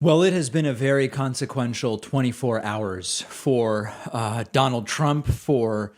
Well, it has been a very consequential 24 hours for Donald Trump, for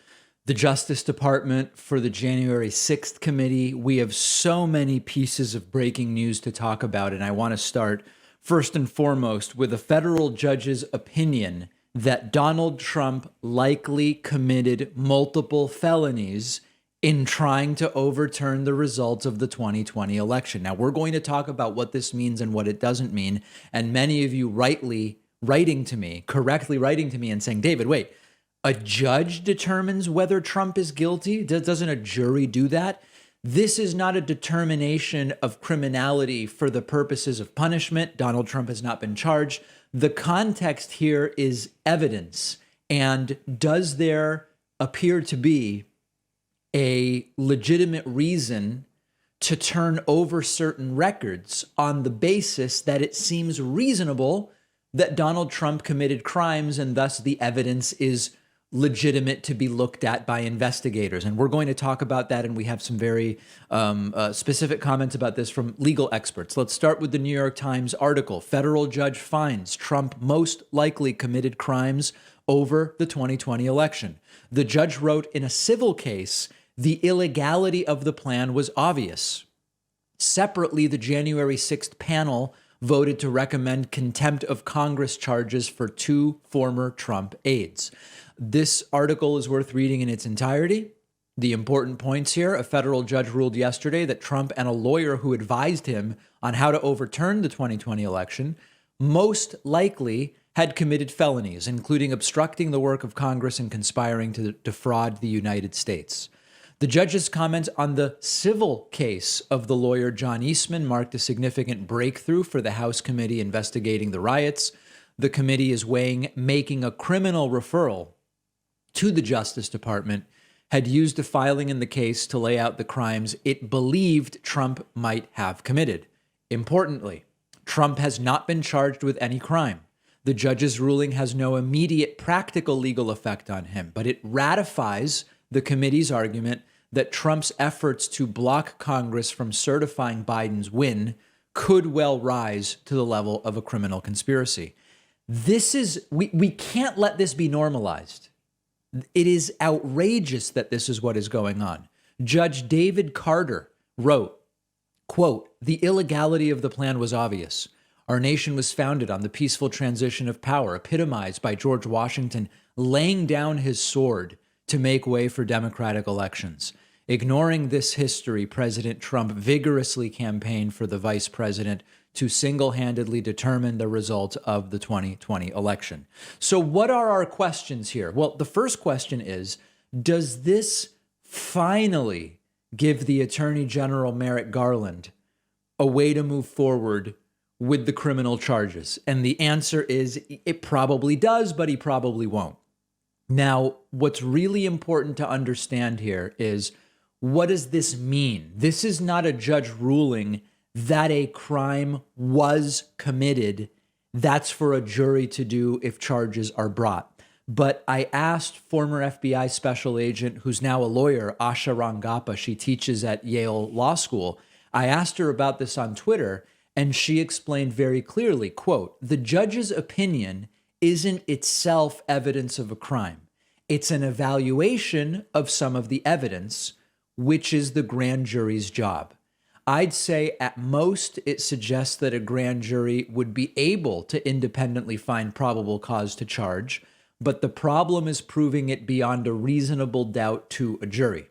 the Justice Department, for the January 6th committee. We have so many pieces of breaking news to talk about, and I want to start first and foremost with a federal judge's opinion that Donald Trump likely committed multiple felonies in trying to overturn the results of the 2020 election. Now, we're going to talk about what this means and what it doesn't mean. And many of you correctly writing to me and saying, David, wait, a judge determines whether Trump is guilty? Doesn't a jury do that? This is not a determination of criminality for the purposes of punishment. Donald Trump has not been charged. The context here is evidence. And does there appear to be a legitimate reason to turn over certain records on the basis that it seems reasonable that Donald Trump committed crimes and thus the evidence is legitimate to be looked at by investigators? And we're going to talk about that, and we have some very specific comments about this from legal experts. Let's start with the New York Times article. Federal judge finds Trump most likely committed crimes over the 2020 election. The judge wrote, in a civil case, the illegality of the plan was obvious. Separately, the January 6th panel voted to recommend contempt of Congress charges for two former Trump aides. This article is worth reading in its entirety. The important points here: a federal judge ruled yesterday that Trump and a lawyer who advised him on how to overturn the 2020 election most likely had committed felonies, including obstructing the work of Congress and conspiring to defraud the United States. The judge's comments on the civil case of the lawyer John Eastman marked a significant breakthrough for the House committee investigating the riots. The committee is weighing making a criminal referral to the Justice Department, had used a filing in the case to lay out the crimes it believed Trump might have committed. Importantly, Trump has not been charged with any crime. The judge's ruling has no immediate practical legal effect on him, but it ratifies the committee's argument that Trump's efforts to block Congress from certifying Biden's win could well rise to the level of a criminal conspiracy. We can't let this be normalized. It is outrageous that this is what is going on. Judge David Carter wrote, quote, "The illegality of the plan was obvious. Our nation was founded on the peaceful transition of power, epitomized by George Washington laying down his sword to make way for democratic elections. Ignoring this history, President Trump vigorously campaigned for the vice president to single-handedly determine the result of the 2020 election." So what are our questions here? Well, the first question is, does this finally give the Attorney General Merrick Garland a way to move forward with the criminal charges? And the answer is it probably does, but he probably won't. Now, what's really important to understand here is, what does this mean? This is not a judge ruling that a crime was committed. That's for a jury to do if charges are brought. But I asked former FBI special agent, who's now a lawyer, Asha Rangappa, she teaches at Yale Law School. I asked her about this on Twitter, and she explained very clearly, quote, "The judge's opinion isn't itself evidence of a crime. It's an evaluation of some of the evidence, which is the grand jury's job." I'd say at most it suggests that a grand jury would be able to independently find probable cause to charge, but the problem is proving it beyond a reasonable doubt to a jury.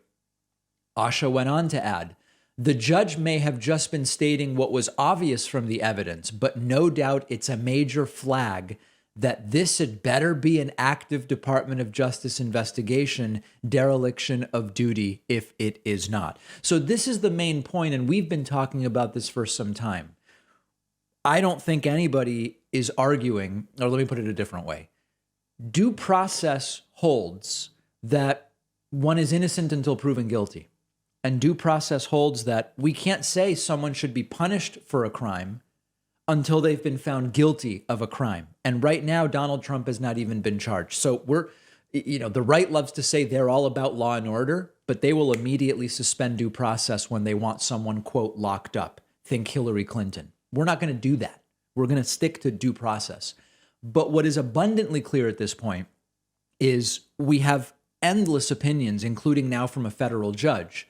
Asha went on to add, "The judge may have just been stating what was obvious from the evidence, but no doubt it's a major flag that this had better be an active Department of Justice investigation, dereliction of duty if it is not." So this is the main point, and we've been talking about this for some time. I don't think anybody is arguing, or let me put it a different way. Due process holds that one is innocent until proven guilty. And due process holds that we can't say someone should be punished for a crime until they've been found guilty of a crime. And right now, Donald Trump has not even been charged. So the right loves to say they're all about law and order, but they will immediately suspend due process when they want someone, quote, locked up. Think Hillary Clinton. We're not going to do that. We're going to stick to due process. But what is abundantly clear at this point is we have endless opinions, including now from a federal judge,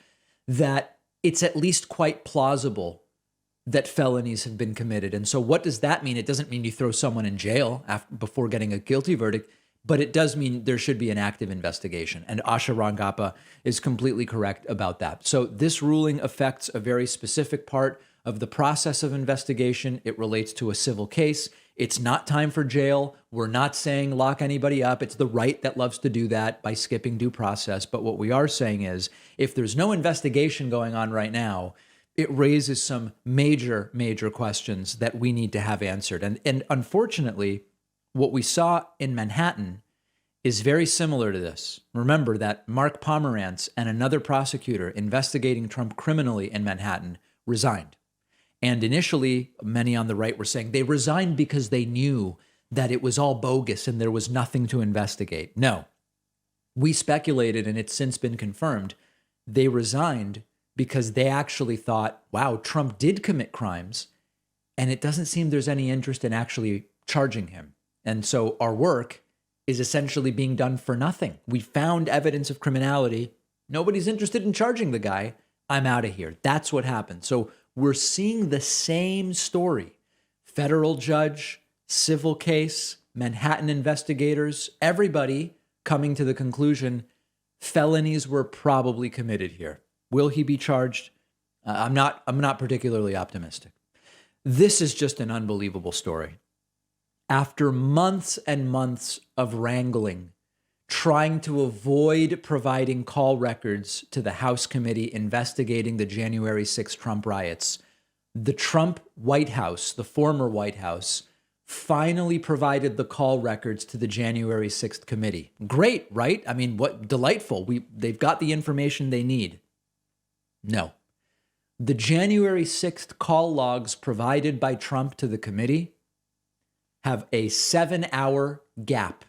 that it's at least quite plausible that felonies have been committed. And so what does that mean? It doesn't mean you throw someone in jail before getting a guilty verdict, but it does mean there should be an active investigation. And Asha Rangappa is completely correct about that. So this ruling affects a very specific part of the process of investigation. It relates to a civil case. It's not time for jail. We're not saying lock anybody up. It's the right that loves to do that by skipping due process. But what we are saying is if there's no investigation going on right now, it raises some major, major questions that we need to have answered. And unfortunately, what we saw in Manhattan is very similar to this. Remember that Mark Pomerantz and another prosecutor investigating Trump criminally in Manhattan resigned. And initially, many on the right were saying they resigned because they knew that it was all bogus and there was nothing to investigate. No, we speculated, and it's since been confirmed, they resigned because they actually thought, wow, Trump did commit crimes, and it doesn't seem there's any interest in actually charging him. And so our work is essentially being done for nothing. We found evidence of criminality. Nobody's interested in charging the guy. I'm out of here. That's what happened. So we're seeing the same story. Federal judge, civil case, Manhattan investigators, everybody coming to the conclusion felonies were probably committed here. Will he be charged? I'm not particularly optimistic. This is just an unbelievable story. After months and months of wrangling, trying to avoid providing call records to the House committee investigating the January 6th Trump riots, the Trump White House, the former White House, finally provided the call records to the January 6th committee. Great, right? I mean, what delightful. They've got the information they need. No. The January 6th call logs provided by Trump to the committee have a 7-hour gap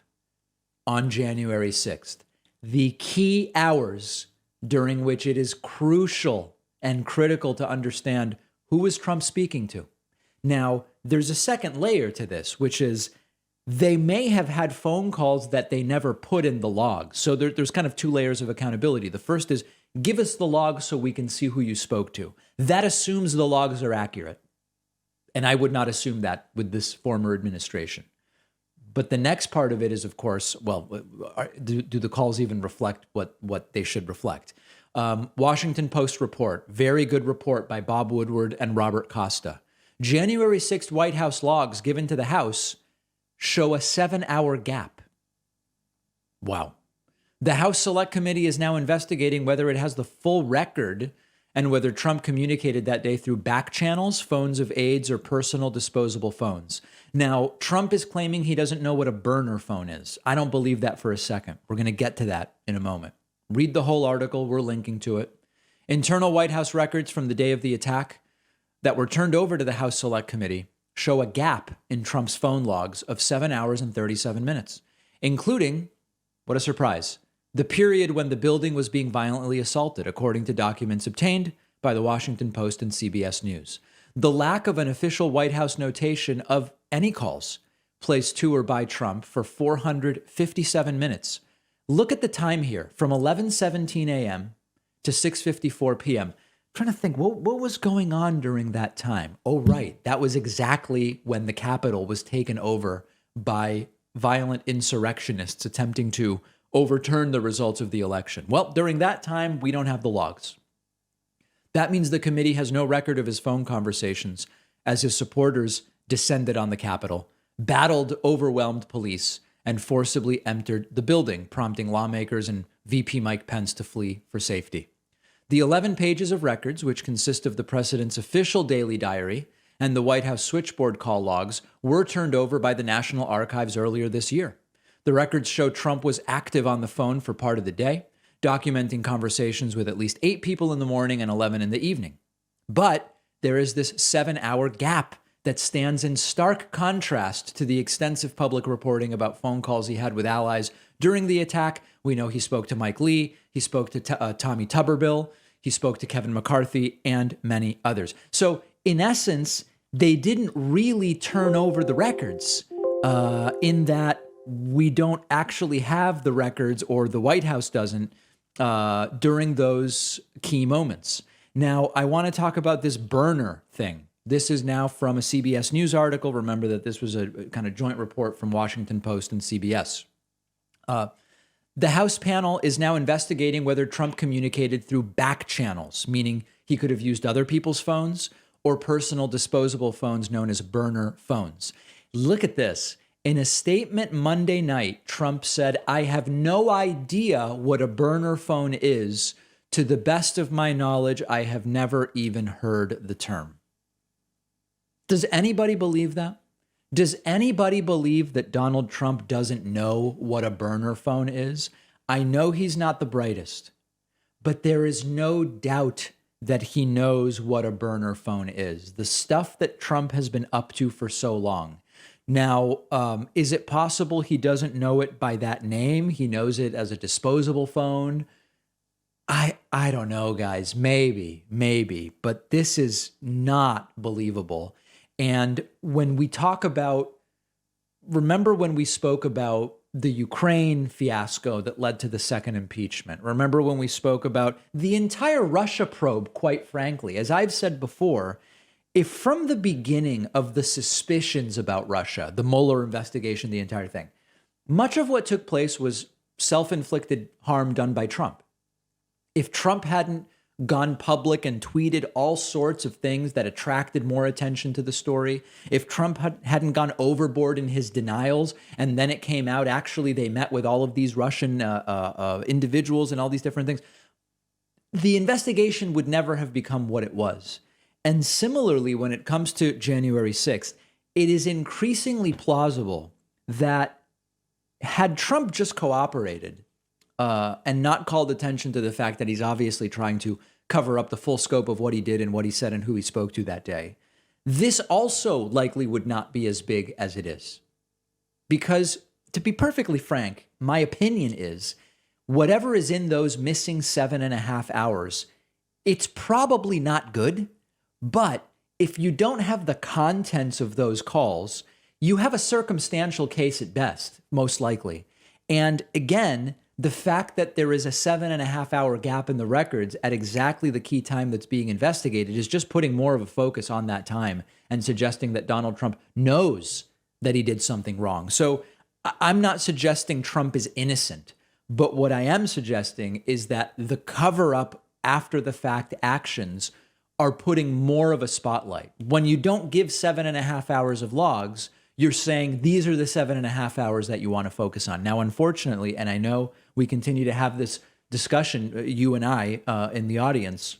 on January 6th. The key hours during which it is crucial and critical to understand who was Trump speaking to. Now, there's a second layer to this, which is they may have had phone calls that they never put in the log. So there's kind of two layers of accountability. The first is give us the log so we can see who you spoke to. That assumes the logs are accurate. And I would not assume that with this former administration. But the next part of it is, of course, well, do the calls even reflect what they should reflect? Washington Post report, very good report by Bob Woodward and Robert Costa. January 6th White House logs given to the House show a 7-hour gap. Wow. The House Select Committee is now investigating whether it has the full record and whether Trump communicated that day through back channels, phones of aides, or personal disposable phones. Now, Trump is claiming he doesn't know what a burner phone is. I don't believe that for a second. We're going to get to that in a moment. Read the whole article. We're linking to it. Internal White House records from the day of the attack that were turned over to the House Select Committee show a gap in Trump's phone logs of 7 hours and 37 minutes, including, what a surprise, the period when the building was being violently assaulted, according to documents obtained by the Washington Post and CBS News. The lack of an official White House notation of any calls placed to or by Trump for 457 minutes. Look at the time here, from 11:17 a.m. to 6:54 p.m. I'm trying to think, what was going on during that time? Oh, right. That was exactly when the Capitol was taken over by violent insurrectionists attempting to overturn the results of the election. Well, during that time, we don't have the logs. That means the committee has no record of his phone conversations as his supporters descended on the Capitol, battled overwhelmed police, and forcibly entered the building, prompting lawmakers and VP Mike Pence to flee for safety. The 11 pages of records, which consist of the president's official daily diary and the White House switchboard call logs, were turned over by the National Archives earlier this year. The records show Trump was active on the phone for part of the day, documenting conversations with at least 8 people in the morning and 11 in the evening. But there is this 7-hour gap that stands in stark contrast to the extensive public reporting about phone calls he had with allies during the attack. We know he spoke to Mike Lee, he spoke to Tommy Tuberville, he spoke to Kevin McCarthy, and many others. So in essence, they didn't really turn over the records in that we don't actually have the records, or the White House doesn't, during those key moments. Now, I want to talk about this burner thing. This is now from a CBS News article. Remember that this was a kind of joint report from Washington Post and CBS. The House panel is now investigating whether Trump communicated through back channels, meaning he could have used other people's phones or personal disposable phones known as burner phones. Look at this. In a statement Monday night, Trump said, "I have no idea what a burner phone is. To the best of my knowledge, I have never even heard the term." Does anybody believe that? Does anybody believe that Donald Trump doesn't know what a burner phone is? I know he's not the brightest, but there is no doubt that he knows what a burner phone is. The stuff that Trump has been up to for so long. Now, is it possible he doesn't know it by that name? He knows it as a disposable phone. I don't know, guys. Maybe, but this is not believable. And when we talk about, remember when we spoke about the Ukraine fiasco that led to the second impeachment? Remember when we spoke about the entire Russia probe, quite frankly? As I've said before, if from the beginning of the suspicions about Russia, the Mueller investigation, the entire thing, much of what took place was self-inflicted harm done by Trump. If Trump hadn't gone public and tweeted all sorts of things that attracted more attention to the story, if Trump hadn't gone overboard in his denials, and then it came out, actually, they met with all of these Russian individuals and all these different things, the investigation would never have become what it was. And similarly, when it comes to January 6th, it is increasingly plausible that had Trump just cooperated and not called attention to the fact that he's obviously trying to cover up the full scope of what he did and what he said and who he spoke to that day, this also likely would not be as big as it is. Because, to be perfectly frank, my opinion is whatever is in those missing 7.5 hours, it's probably not good. But if you don't have the contents of those calls, you have a circumstantial case at best, most likely. And again, the fact that there is a 7.5 hour gap in the records at exactly the key time that's being investigated is just putting more of a focus on that time and suggesting that Donald Trump knows that he did something wrong. So I'm not suggesting Trump is innocent, but what I am suggesting is that the cover-up after the fact actions are putting more of a spotlight. When you don't give 7.5 hours of logs, you're saying these are the 7.5 hours that you want to focus on. Now, unfortunately, and I know we continue to have this discussion, you and I, in the audience,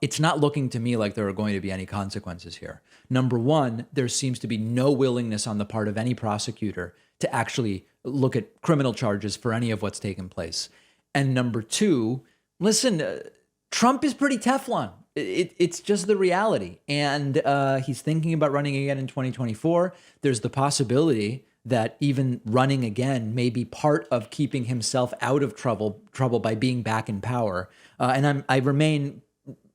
it's not looking to me like there are going to be any consequences here. Number one, there seems to be no willingness on the part of any prosecutor to actually look at criminal charges for any of what's taken place. And number two, listen, Trump is pretty Teflon. It's just the reality. And he's thinking about running again in 2024. There's the possibility that even running again may be part of keeping himself out of trouble by being back in power. And I remain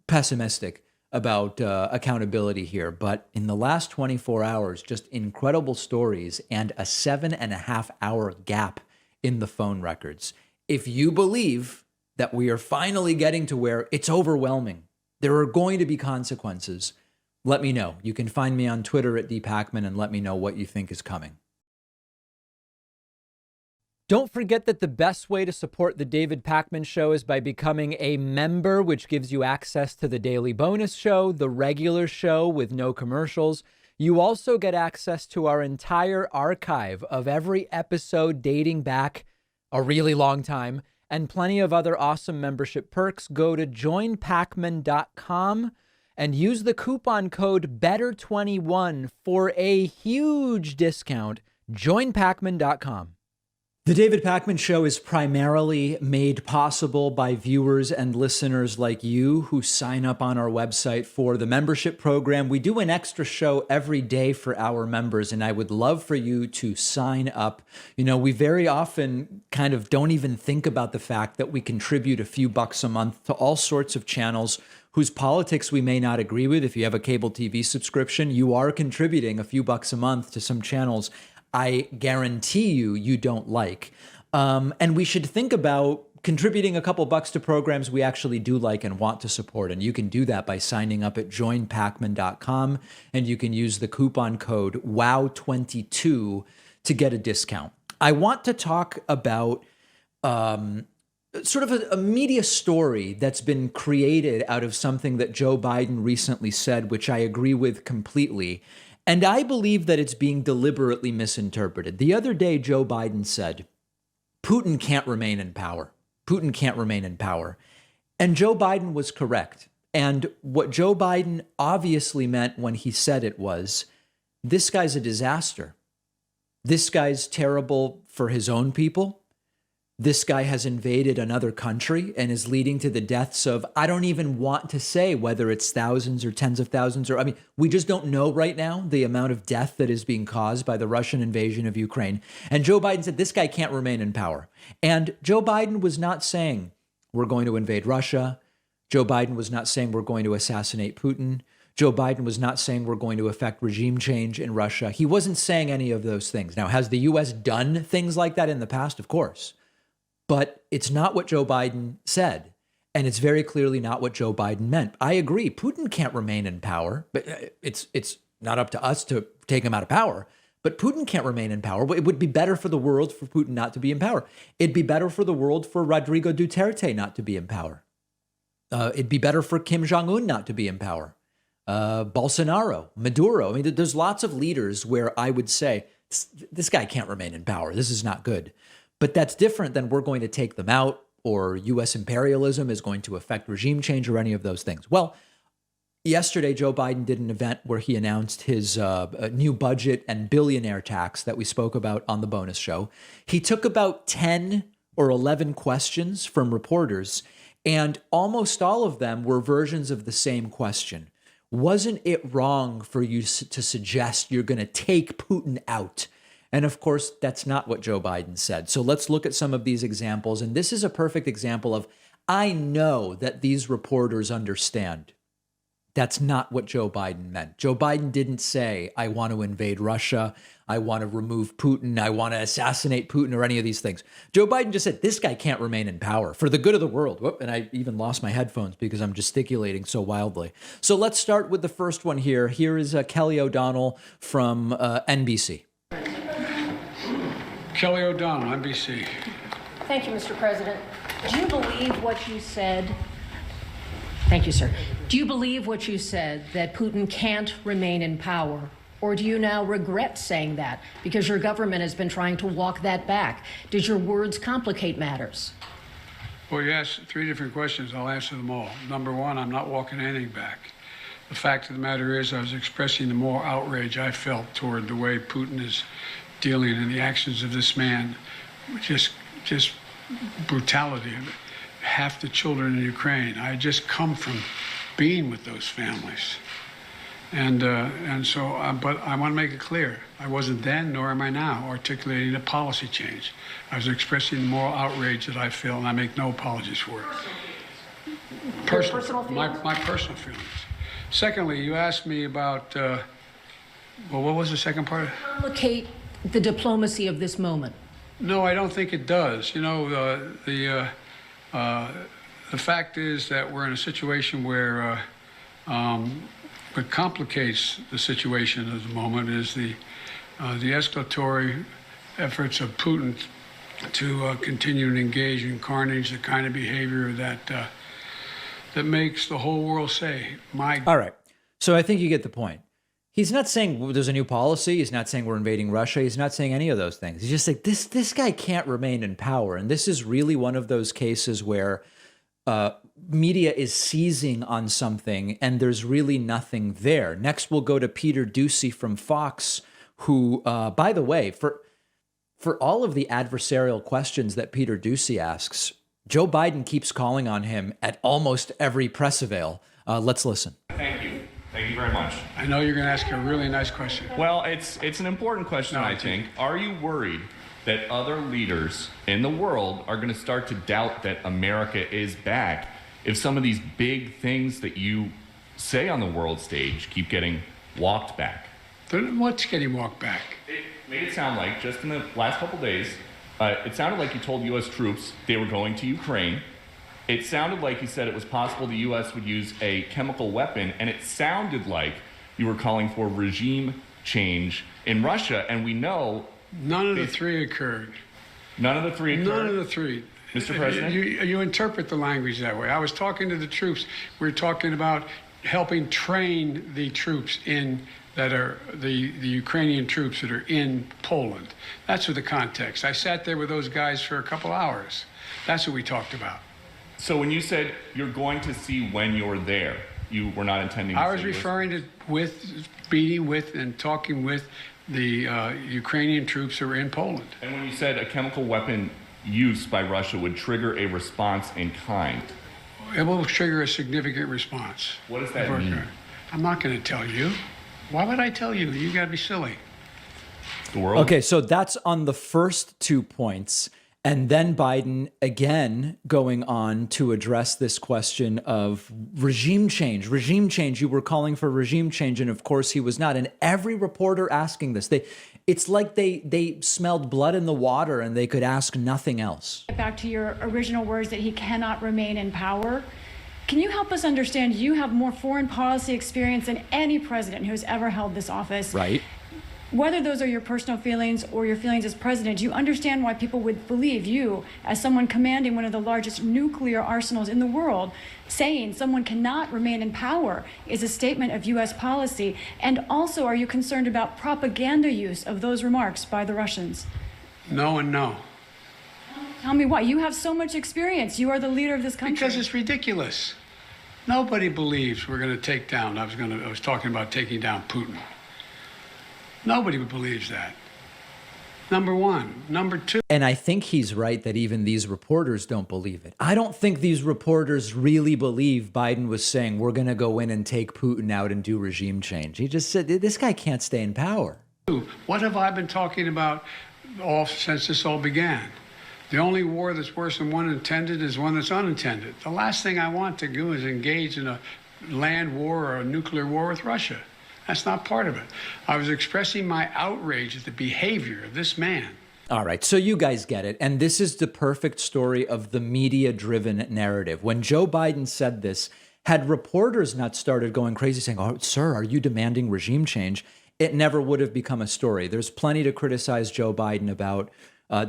pessimistic about accountability here. But in the last 24 hours, just incredible stories and a 7.5 hour gap in the phone records. If you believe that we are finally getting to where it's overwhelming, there are going to be consequences, let me know. You can find me on Twitter at @dpacman and let me know what you think is coming. Don't forget that the best way to support the David Pakman Show is by becoming a member, which gives you access to the daily bonus show, the regular show with no commercials. You also get access to our entire archive of every episode dating back a really long time, and plenty of other awesome membership perks. Go to joinpacman.com and use the coupon code BETTER21 for a huge discount. Joinpacman.com. The David Pakman Show is primarily made possible by viewers and listeners like you who sign up on our website for the membership program. We do an extra show every day for our members, and I would love for you to sign up. You know, we very often kind of don't even think about the fact that we contribute a few bucks a month to all sorts of channels whose politics we may not agree with. If you have a cable TV subscription, you are contributing a few bucks a month to some channels I guarantee you don't like. And we should think about contributing a couple bucks to programs we actually do like and want to support. And you can do that by signing up at joinpakman.com, and you can use the coupon code WOW22 to get a discount. I want to talk about sort of a media story that's been created out of something that Joe Biden recently said, which I agree with completely. And I believe that it's being deliberately misinterpreted. The other day, Joe Biden said, Putin can't remain in power. Putin can't remain in power. And Joe Biden was correct. And what Joe Biden obviously meant when he said it was, this guy's a disaster. This guy's terrible for his own people. This guy has invaded another country and is leading to the deaths of, I don't even want to say whether it's thousands or tens of thousands, or, I mean, we just don't know right now the amount of death that is being caused by the Russian invasion of Ukraine. And Joe Biden said, this guy can't remain in power. And Joe Biden was not saying we're going to invade Russia. Joe Biden was not saying we're going to assassinate Putin. Joe Biden was not saying we're going to effect regime change in Russia. He wasn't saying any of those things. Now, has the U.S. done things like that in the past? Of course. But it's not what Joe Biden said. And it's very clearly not what Joe Biden meant. I agree. Putin can't remain in power, but it's not up to us to take him out of power. But Putin can't remain in power. It would be better for the world for Putin not to be in power. It'd be better for the world for Rodrigo Duterte not to be in power. It'd be better for Kim Jong-un not to be in power. Bolsonaro, Maduro. I mean, there's lots of leaders where I would say, this guy can't remain in power. This is not good. But that's different than we're going to take them out, or U.S. imperialism is going to affect regime change, or any of those things. Well, yesterday, Joe Biden did an event where he announced his new budget and billionaire tax that we spoke about on the bonus show. He took about 10 or 11 questions from reporters, and almost all of them were versions of the same question. Wasn't it wrong for you to suggest you're going to take Putin out? And of course, that's not what Joe Biden said. So let's look at some of these examples. And this is a perfect example of, I know that these reporters understand. That's not what Joe Biden meant. Joe Biden didn't say, I want to invade Russia. I want to remove Putin. I want to assassinate Putin, or any of these things. Joe Biden just said, this guy can't remain in power for the good of the world. Whoop, and I even lost my headphones because I'm gesticulating so wildly. So let's start with the first one here. Here is Kelly O'Donnell from NBC. Kelly O'Donnell, NBC. Thank you, Mr. President. Do you believe what you said? Thank you, sir. Do you believe what you said, that Putin can't remain in power? Or do you now regret saying that because your government has been trying to walk that back? Did your words complicate matters? Well, you asked 3 different questions. I'll answer them all. Number 1, I'm not walking anything back. The fact of the matter is I was expressing the moral outrage I felt toward the way Putin is dealing in the actions of this man, just brutality. Half the children in Ukraine. I just come from being with those families, and so. But I want to make it clear: I wasn't then, nor am I now, articulating a policy change. I was expressing the moral outrage that I feel, and I make no apologies for it. Personal feelings? My personal feelings. Secondly, you asked me about. Well, what was the second part? Complicate the diplomacy of this moment. No, I don't think it does. You know, the fact is that we're in a situation where what complicates the situation at the moment is the escalatory efforts of Putin to continue to engage in carnage, the kind of behavior that that makes the whole world say, "My." All right. So I think you get the point. He's not saying there's a new policy. He's not saying we're invading Russia. He's not saying any of those things. He's just like, this guy can't remain in power. And this is really one of those cases where media is seizing on something and there's really nothing there. Next, we'll go to Peter Doocy from Fox, who, by the way, for all of the adversarial questions that Peter Doocy asks, Joe Biden keeps calling on him at almost every press avail. Let's listen. Thank you. Thank you very much. I know you're going to ask a really nice question. Well, it's an important question, I think. Are you worried that other leaders in the world are going to start to doubt that America is back if some of these big things that you say on the world stage keep getting walked back? What's getting walked back? It made it sound like, just in the last couple days, it sounded like you told U.S. troops they were going to Ukraine. It sounded like you said it was possible the U.S. would use a chemical weapon, and it sounded like you were calling for regime change in Russia, and we know... None of the three occurred. None of the three occurred? None of the three. Mr. President? You interpret the language that way. I was talking to the troops. We were talking about helping train the troops that are the Ukrainian troops that are in Poland. That's what the context. I sat there with those guys for a couple hours. That's what we talked about. So when you said you're going to see when you're there, you were not intending to I was referring to meeting with and talking with the Ukrainian troops who were in Poland. And when you said a chemical weapon use by Russia would trigger a response in kind. It will trigger a significant response. What does that mean? I'm not going to tell you. Why would I tell you? You got to be silly. The world. Okay, so that's on the first 2 points. And then Biden again going on to address this question of regime change. Regime change. You were calling for regime change, and of course he was not. And every reporter asking this, it's like they smelled blood in the water and they could ask nothing else. Back to your original words that he cannot remain in power. Can you help us understand? You have more foreign policy experience than any president who's ever held this office. Right. Whether those are your personal feelings or your feelings as president, do you understand why people would believe you, as someone commanding one of the largest nuclear arsenals in the world, saying someone cannot remain in power is a statement of U.S. policy? And also, are you concerned about propaganda use of those remarks by the Russians? No and no. Tell me why. You have so much experience. You are the leader of this country. Because it's ridiculous. Nobody believes we're going to take down. I was talking about taking down Putin. Nobody believes that. Number one. Number two. And I think he's right that even these reporters don't believe it. I don't think these reporters really believe Biden was saying, we're going to go in and take Putin out and do regime change. He just said, this guy can't stay in power. What have I been talking about since this all began? The only war that's worse than one intended is one that's unintended. The last thing I want to do is engage in a land war or a nuclear war with Russia. That's not part of it. I was expressing my outrage at the behavior of this man. All right, so you guys get it. And this is the perfect story of the media-driven narrative. When Joe Biden said this, had reporters not started going crazy saying, oh, sir, are you demanding regime change? It never would have become a story. There's plenty to criticize Joe Biden about.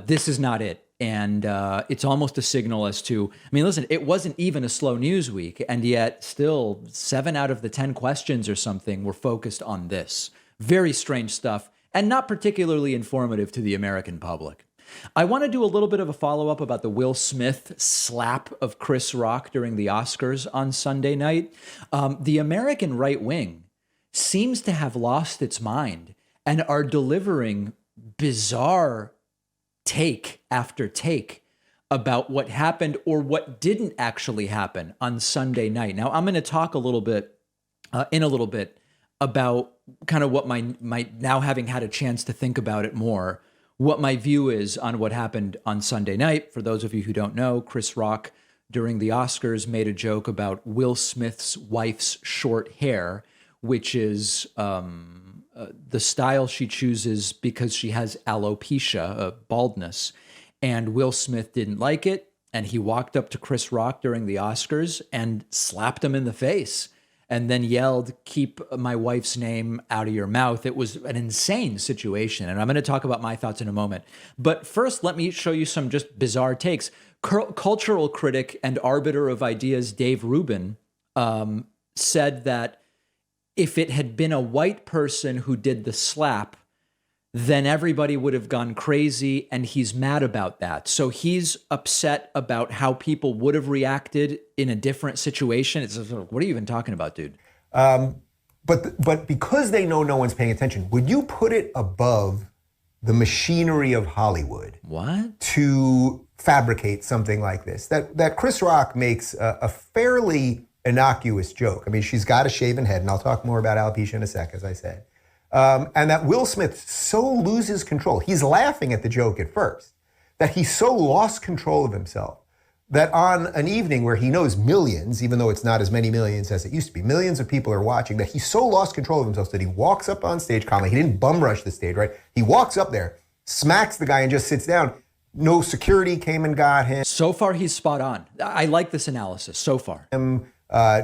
This is not it. And it's almost a signal as to, I mean, listen, it wasn't even a slow news week, and yet still 7 out of the 10 questions or something were focused on this. Very strange stuff, and not particularly informative to the American public. I want to do a little bit of a follow-up about the Will Smith slap of Chris Rock during the Oscars on Sunday night. The American right wing seems to have lost its mind and are delivering bizarre take after take about what happened or what didn't actually happen on Sunday night. Now, I'm going to talk a little bit in a little bit about kind of what my now having had a chance to think about it more, what my view is on what happened on Sunday night. For those of you who don't know, Chris Rock during the Oscars made a joke about Will Smith's wife's short hair, which is the style she chooses because she has alopecia, baldness, and Will Smith didn't like it, and he walked up to Chris Rock during the Oscars and slapped him in the face and then yelled, "Keep my wife's name out of your mouth." It was an insane situation, and I'm going to talk about my thoughts in a moment. But first, let me show you some just bizarre takes. Cultural critic and arbiter of ideas Dave Rubin said that if it had been a white person who did the slap, then everybody would have gone crazy, and he's mad about that. So he's upset about how people would have reacted in a different situation. It's what are you even talking about, dude? But because they know no one's paying attention, would you put it above the machinery of Hollywood What? to fabricate something like this. That Chris Rock makes a fairly innocuous joke. I mean, she's got a shaven head, and I'll talk more about alopecia in a sec, as I said. And that Will Smith so loses control. He's laughing at the joke at first, that he so lost control of himself that on an evening where he knows millions, even though it's not as many millions as it used to be, millions of people are watching, that he so lost control of himself that he walks up on stage calmly. He didn't bum rush the stage, right? He walks up there, smacks the guy, and just sits down. No security came and got him. So far, he's spot on. I like this analysis so far.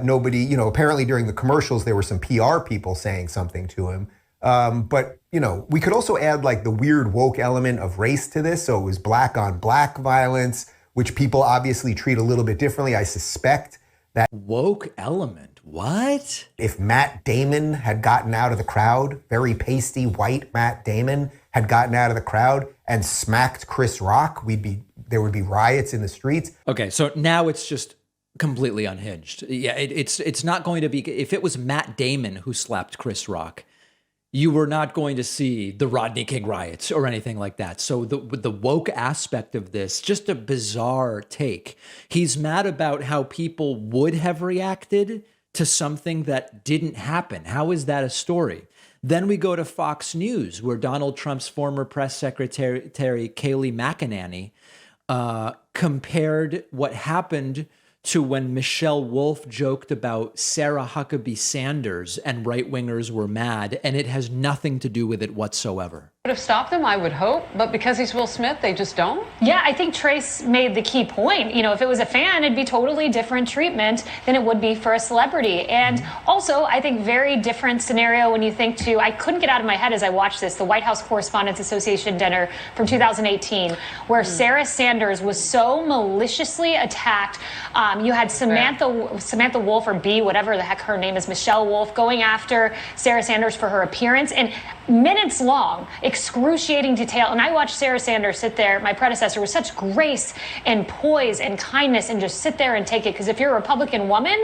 Nobody, apparently during the commercials, there were some PR people saying something to him. But we could also add like the weird woke element of race to this. So it was black on black violence, which people obviously treat a little bit differently. I suspect that Woke element. What? if Matt Damon had gotten out of the crowd, very pasty white Matt Damon had gotten out of the crowd and smacked Chris Rock, there would be riots in the streets. Okay, so now it's just completely unhinged. Yeah, it's not going to be. If it was Matt Damon who slapped Chris Rock, you were not going to see the Rodney King riots or anything like that. So the woke aspect of this, just a bizarre take. He's mad about how people would have reacted to something that didn't happen. How is that a story? Then we go to Fox News, where Donald Trump's former press secretary, Kayleigh McEnany, compared what happened to when Michelle Wolf joked about Sarah Huckabee Sanders and right-wingers were mad, and it has nothing to do with it whatsoever. Would have stopped him, I would hope, but because he's Will Smith, they just don't? Yeah, I think Trace made the key point. If it was a fan, it'd be totally different treatment than it would be for a celebrity. And also, I think very different scenario when you think I couldn't get out of my head as I watched this, the White House Correspondents Association dinner from 2018, where Sarah Sanders was so maliciously attacked. You had Samantha Wolf, or B, whatever the heck her name is, Michelle Wolf, going after Sarah Sanders for her appearance, and minutes long, excruciating detail. And I watched Sarah Sanders sit there, my predecessor, with such grace and poise and kindness, and just sit there and take it. Because if you're a Republican woman,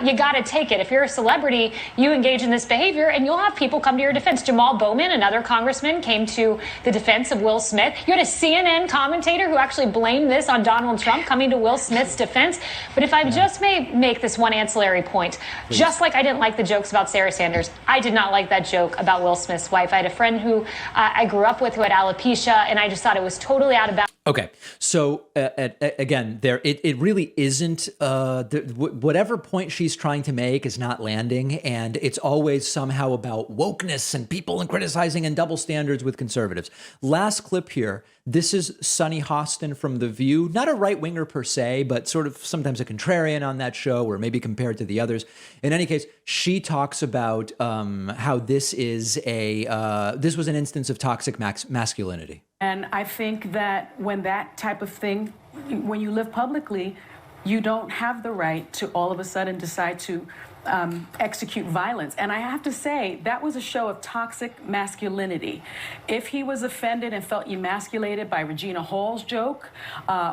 you got to take it. If you're a celebrity, you engage in this behavior, and you'll have people come to your defense. Jamal Bowman, another congressman, came to the defense of Will Smith. You had a CNN commentator who actually blamed this on Donald Trump coming to Will Smith's defense. But if I just may make this one ancillary point, just like I didn't like the jokes about Sarah Sanders, I did not like that joke about Will Smith's wife. I had a friend who I grew up with who had alopecia, and I just thought it was totally out of bounds. Okay, so again, it really isn't. Whatever point she's trying to make is not landing, and it's always somehow about wokeness and people and criticizing and double standards with conservatives. Last clip here. This is Sunny Hostin from The View, not a right winger per se, but sort of sometimes a contrarian on that show, or maybe compared to the others. In any case, she talks about how this was an instance of toxic masculinity. And I think that when that type of thing, when you live publicly, you don't have the right to all of a sudden decide to execute violence. And I have to say, that was a show of toxic masculinity. If he was offended and felt emasculated by Regina Hall's joke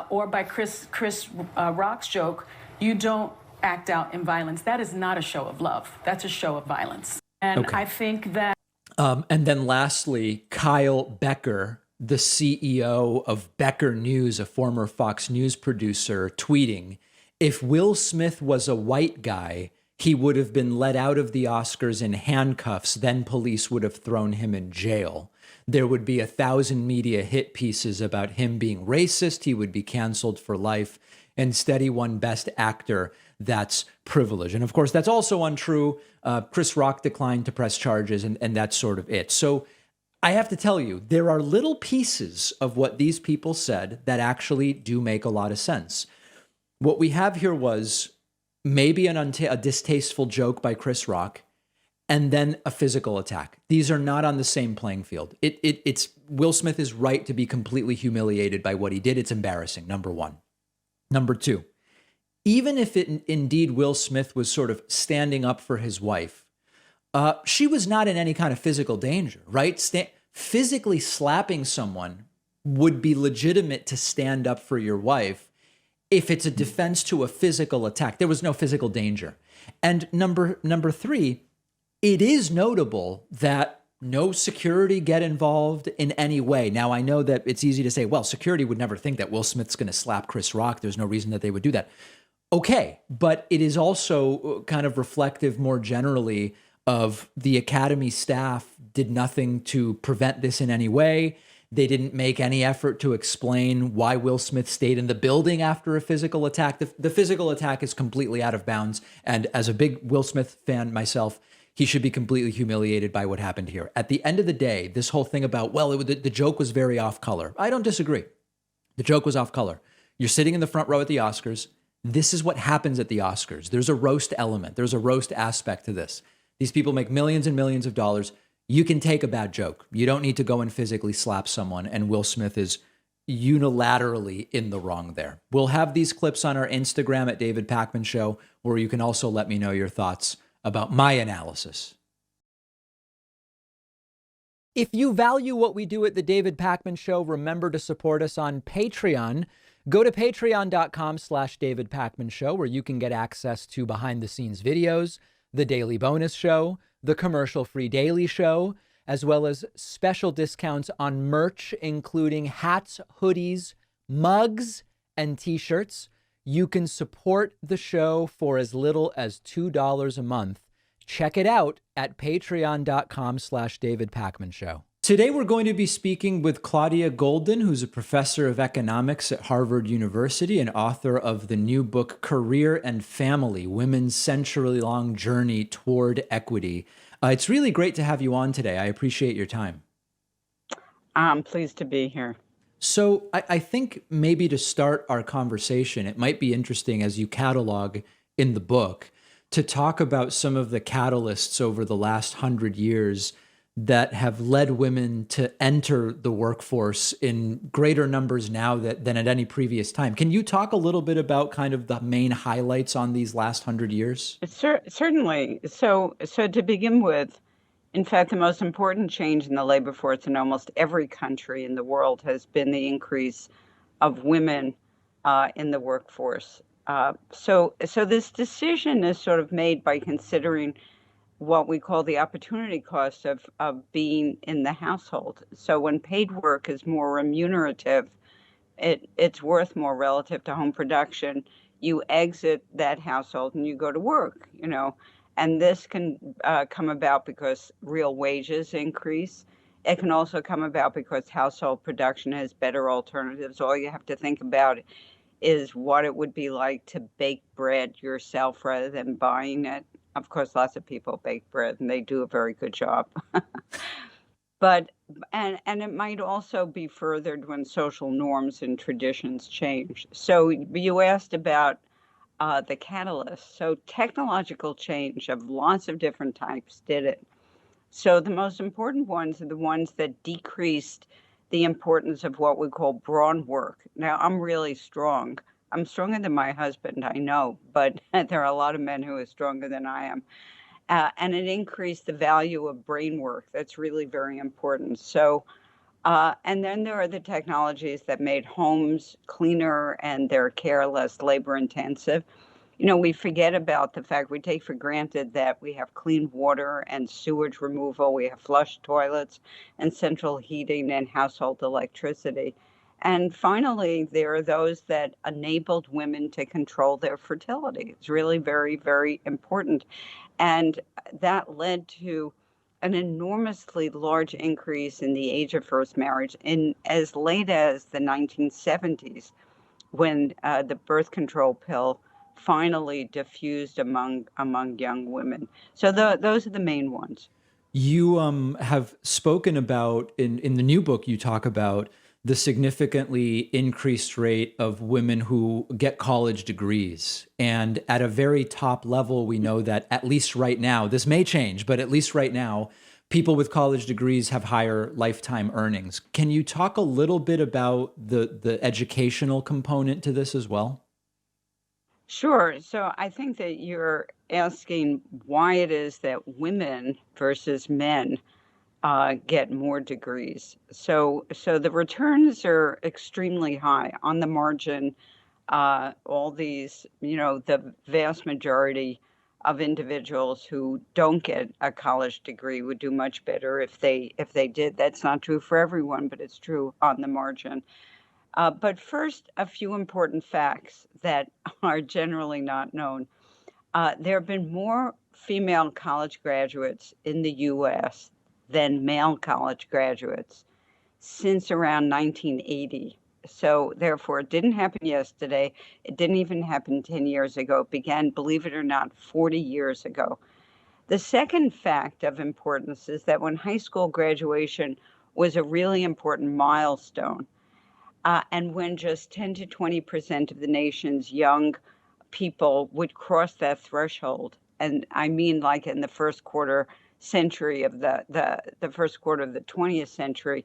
or by Chris Rock's joke, you don't act out in violence. That is not a show of love. That's a show of violence. And I think that... And then lastly, Kyle Becker, the CEO of Becker News, a former Fox News producer, tweeting, "If Will Smith was a white guy, he would have been let out of the Oscars in handcuffs, then police would have thrown him in jail. There would be 1,000 media hit pieces about him being racist. He would be canceled for life. Instead, he won Best Actor. That's privilege." And of course, that's also untrue. Chris Rock declined to press charges, and that's sort of it. So I have to tell you, there are little pieces of what these people said that actually do make a lot of sense. What we have here was maybe a distasteful joke by Chris Rock, and then a physical attack. These are not on the same playing field. It's Will Smith is right to be completely humiliated by what he did. It's embarrassing, number one. Number two, even if indeed Will Smith was sort of standing up for his wife, she was not in any kind of physical danger, right? Physically slapping someone would be legitimate to stand up for your wife if it's a defense to a physical attack. There was no physical danger. And number three, it is notable that no security get involved in any way. Now, I know that it's easy to say, well, security would never think that Will Smith's going to slap Chris Rock. There's no reason that they would do that. Okay, but it is also kind of reflective more generally of the Academy staff did nothing to prevent this in any way. They didn't make any effort to explain why Will Smith stayed in the building after a physical attack. The physical attack is completely out of bounds. And as a big Will Smith fan myself, he should be completely humiliated by what happened here. At the end of the day, this whole thing about, well, the joke was very off color. I don't disagree. The joke was off color. You're sitting in the front row at the Oscars. This is what happens at the Oscars. There's a roast element. There's a roast aspect to this. These people make millions and millions of dollars. You can take a bad joke. You don't need to go and physically slap someone. And Will Smith is unilaterally in the wrong there. We'll have these clips on our Instagram at David Pakman Show, where you can also let me know your thoughts about my analysis. If you value what we do at the David Pakman Show, remember to support us on Patreon. Go to patreon.com/David Pakman Show, where you can get access to behind the scenes videos, the daily bonus show, the commercial-free daily show, as well as special discounts on merch, including hats, hoodies, mugs, and t-shirts. You can support the show for as little as $2 a month. Check it out at patreon.com/David Pakman Show. Today, we're going to be speaking with Claudia Goldin, who's a professor of economics at Harvard University and author of the new book, Career and Family, Women's Century-Long Journey Toward Equity. It's really great to have you on today. I appreciate your time. I'm pleased to be here. So I think maybe to start our conversation, it might be interesting as you catalog in the book to talk about some of the catalysts over the last 100 years that have led women to enter the workforce in greater numbers now than at any previous time. Can you talk a little bit about kind of the main highlights on these last 100 years? Certainly. So to begin with, in fact, the most important change in the labor force in almost every country in the world has been the increase of women in the workforce. So this decision is sort of made by considering what we call the opportunity cost of being in the household. So when paid work is more remunerative, it's worth more relative to home production. You exit that household and you go to work, and this can come about because real wages increase. It can also come about because household production has better alternatives. All you have to think about is what it would be like to bake bread yourself rather than buying it. Of course, lots of people bake bread and they do a very good job. But it might also be furthered when social norms and traditions change. So you asked about the catalyst. So technological change of lots of different types did it. So the most important ones are the ones that decreased the importance of what we call brawn work. Now, I'm really strong. I'm stronger than my husband, I know, but there are a lot of men who are stronger than I am. And it increased the value of brain work. That's really very important. So, and then there are the technologies that made homes cleaner and their care less labor intensive. We forget about the fact we take for granted that we have clean water and sewage removal, we have flush toilets and central heating and household electricity. And finally, there are those that enabled women to control their fertility. It's really very, very important. And that led to an enormously large increase in the age of first marriage in as late as the 1970s, when the birth control pill finally diffused among young women. So those are the main ones. You have spoken about, in the new book, you talk about the significantly increased rate of women who get college degrees. And at a very top level, we know that at least right now, this may change, but at least right now, people with college degrees have higher lifetime earnings. Can you talk a little bit about the educational component to this as well? Sure. So I think that you're asking why it is that women versus men get more degrees. So the returns are extremely high. On the margin, all these, the vast majority of individuals who don't get a college degree would do much better if they did. That's not true for everyone, but it's true on the margin. But first, a few important facts that are generally not known. There have been more female college graduates in the U.S. than male college graduates since around 1980. So therefore, it didn't happen yesterday. It didn't even happen 10 years ago. It began, believe it or not, 40 years ago. The second fact of importance is that when high school graduation was a really important milestone, and when just 10 to 20% of the nation's young people would cross that threshold, and I mean like in the first quarter century of the first quarter of the 20th century,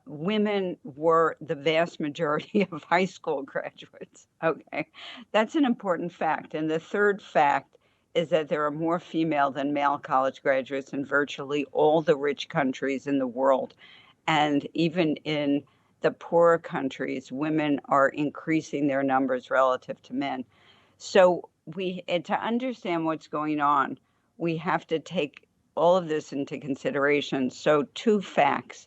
women were the vast majority of high school graduates. Okay, that's an important fact. And the third fact is that there are more female than male college graduates in virtually all the rich countries in the world. And even in the poorer countries, women are increasing their numbers relative to men. So to understand what's going on, we have to take all of this into consideration. So two facts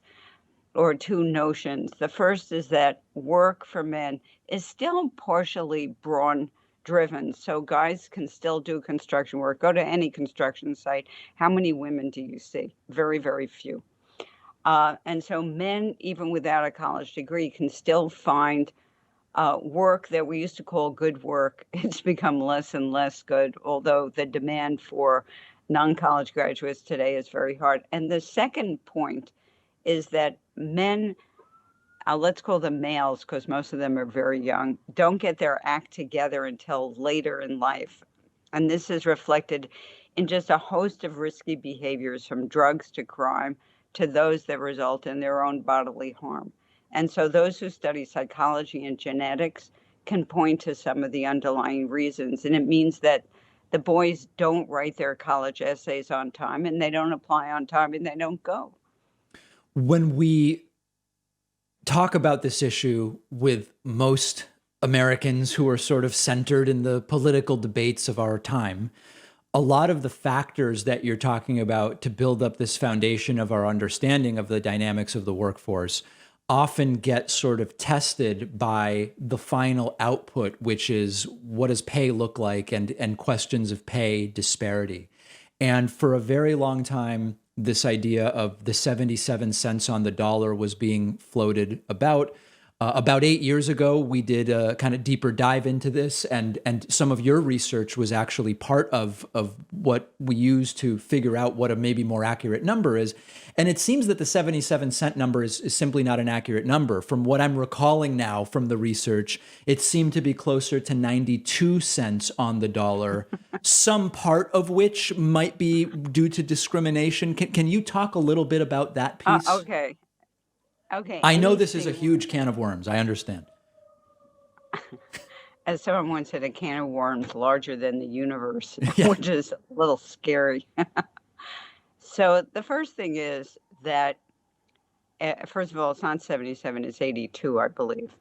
or two notions. The first is that work for men is still partially brawn driven. So guys can still do construction work. Go to any construction site. How many women do you see? Very, very few. And so men, even without a college degree, can still find work that we used to call good work. It's become less and less good, although the demand for non-college graduates today is very hard. And the second point is that men, let's call them males because most of them are very young, don't get their act together until later in life. And this is reflected in just a host of risky behaviors, from drugs to crime to those that result in their own bodily harm. And so those who study psychology and genetics can point to some of the underlying reasons. And it means that the boys don't write their college essays on time, and they don't apply on time, and they don't go. When we talk about this issue with most Americans who are sort of centered in the political debates of our time, a lot of the factors that you're talking about to build up this foundation of our understanding of the dynamics of the workforce often get sort of tested by the final output, which is what does pay look like, and questions of pay disparity. And for a very long time, this idea of the 77 cents on the dollar was being floated about. About 8 years ago, we did a kind of deeper dive into this, and some of your research was actually part of what we use to figure out what a maybe more accurate number is. And it seems that the 77 cent number is simply not an accurate number. From what I'm recalling now from the research, it seemed to be closer to 92 cents on the dollar, some part of which might be due to discrimination. Can you talk a little bit about that piece? Okay. I know this is a huge can of worms. I understand. As someone once said, a can of worms larger than the universe, Yeah. which is a little scary. So the first thing is that, first of all, it's not 77, it's 82, I believe.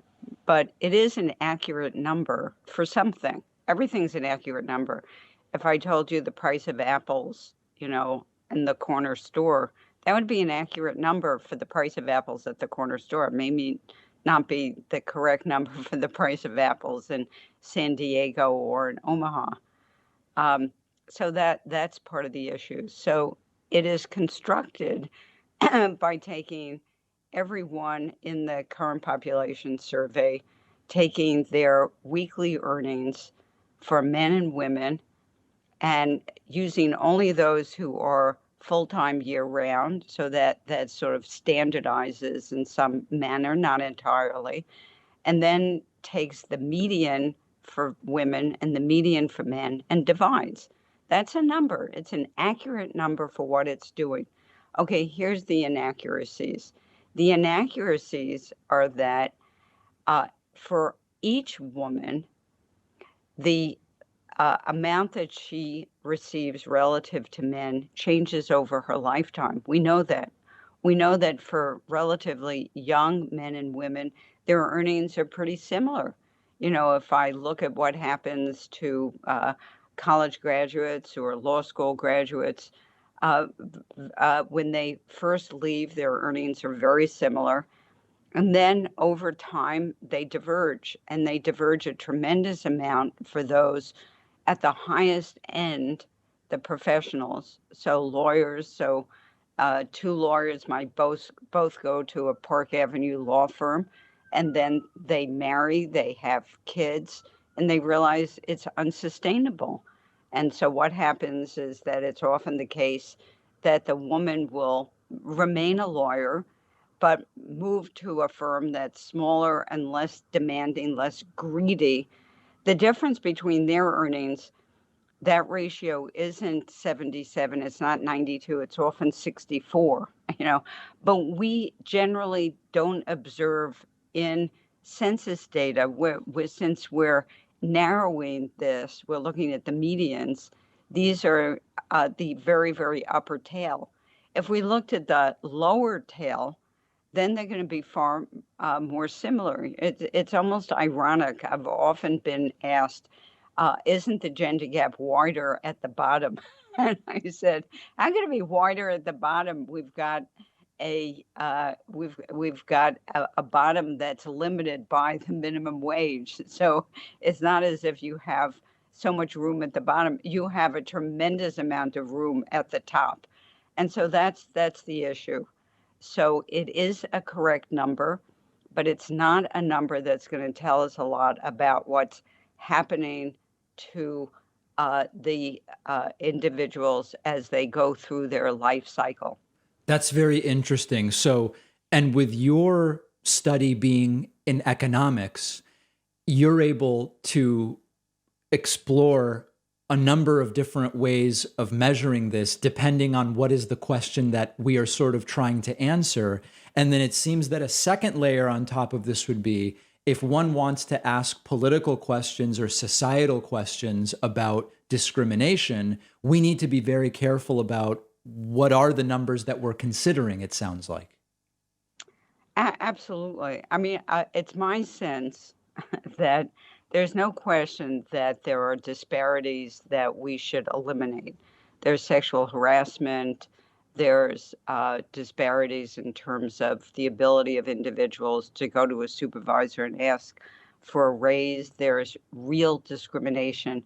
But it is an accurate number for something. Everything's an accurate number. If I told you the price of apples, in the corner store, that would be an accurate number for the price of apples at the corner store. It may not be the correct number for the price of apples in San Diego or in Omaha. So that's part of the issue. So it is constructed by taking everyone in the current population survey, taking their weekly earnings for men and women, and using only those who are full-time year-round, so that sort of standardizes in some manner, not entirely, and then takes the median for women and the median for men and divides. That's a number. It's an accurate number for what it's doing. Okay, here's the inaccuracies. The inaccuracies are that for each woman, the amount that she receives relative to men changes over her lifetime. We know that. We know that for relatively young men and women, their earnings are pretty similar. If I look at what happens to college graduates or law school graduates, when they first leave, their earnings are very similar. And then over time, they diverge, and they diverge a tremendous amount for those at the highest end, the professionals. So lawyers, two lawyers might both go to a Park Avenue law firm, and then they marry, they have kids, and they realize it's unsustainable. And so what happens is that it's often the case that the woman will remain a lawyer, but move to a firm that's smaller and less demanding, less greedy. The difference between their earnings, that ratio isn't 77, it's not 92, it's often 64, but we generally don't observe in census data, since we're narrowing this, we're looking at the medians. These are the very, very upper tail. If we looked at the lower tail, then they're going to be far more similar. It's almost ironic. I've often been asked, isn't the gender gap wider at the bottom? And I said, how can it be wider at the bottom? We've got a bottom that's limited by the minimum wage. So it's not as if you have so much room at the bottom. You have a tremendous amount of room at the top. And so that's the issue. So it is a correct number, but it's not a number that's going to tell us a lot about what's happening to the individuals as they go through their life cycle. That's very interesting. So, and with your study being in economics, you're able to explore a number of different ways of measuring this depending on what is the question that we are sort of trying to answer. And then it seems that a second layer on top of this would be if one wants to ask political questions or societal questions about discrimination, we need to be very careful about what are the numbers that we're considering, it sounds like. Absolutely. I mean, it's my sense that there's no question that there are disparities that we should eliminate. There's sexual harassment, there's disparities in terms of the ability of individuals to go to a supervisor and ask for a raise. There's real discrimination.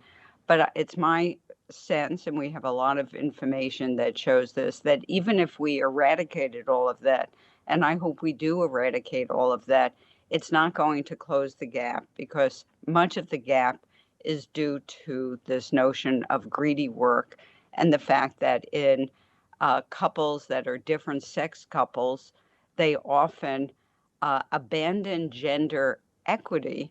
But it's my sense, and we have a lot of information that shows this, that even if we eradicated all of that, and I hope we do eradicate all of that, it's not going to close the gap, because much of the gap is due to this notion of greedy work and the fact that in couples that are different sex couples, they often abandon gender equity,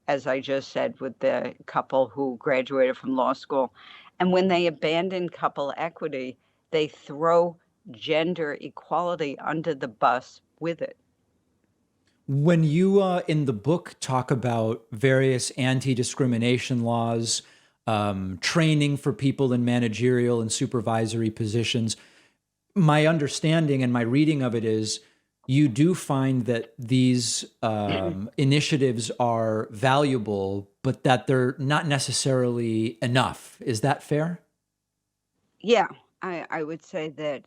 as I just said with the couple who graduated from law school. And when they abandon couple equity, they throw gender equality under the bus with it. When you in the book talk about various anti-discrimination laws, training for people in managerial and supervisory positions, my understanding and my reading of it is you do find that these initiatives are valuable, but that they're not necessarily enough. Is that fair? Yeah, I would say that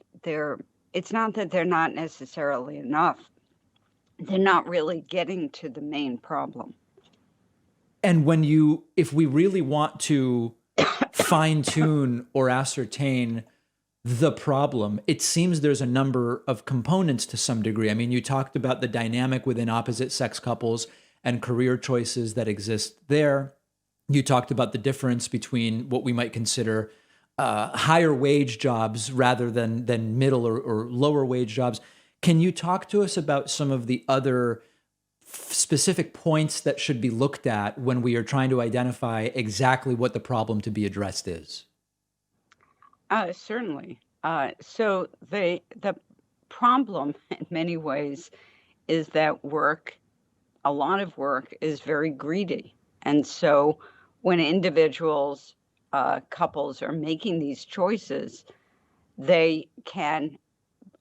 it's not that they're not necessarily enough. They're not really getting to the main problem. And if we really want to fine tune or ascertain the problem, it seems there's a number of components to some degree. I mean, you talked about the dynamic within opposite sex couples and career choices that exist there. You talked about the difference between what we might consider higher wage jobs rather than middle or lower wage jobs. Can you talk to us about some of the other specific points that should be looked at when we are trying to identify exactly what the problem to be addressed is? Certainly. So the problem in many ways is that a lot of work is very greedy. And so when individuals, couples are making these choices, they can,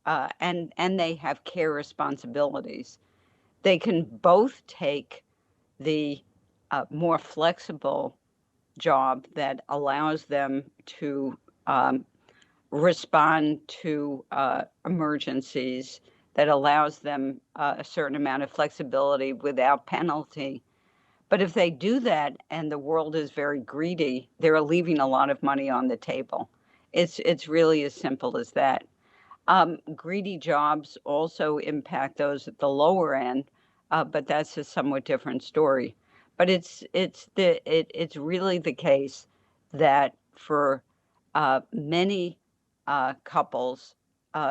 and they have care responsibilities. They can both take the more flexible job that allows them to respond to emergencies, that allows them a certain amount of flexibility without penalty. But if they do that and the world is very greedy, they're leaving a lot of money on the table. It's really as simple as that. Greedy jobs also impact those at the lower end, but that's a somewhat different story. But it's really the case that for many couples,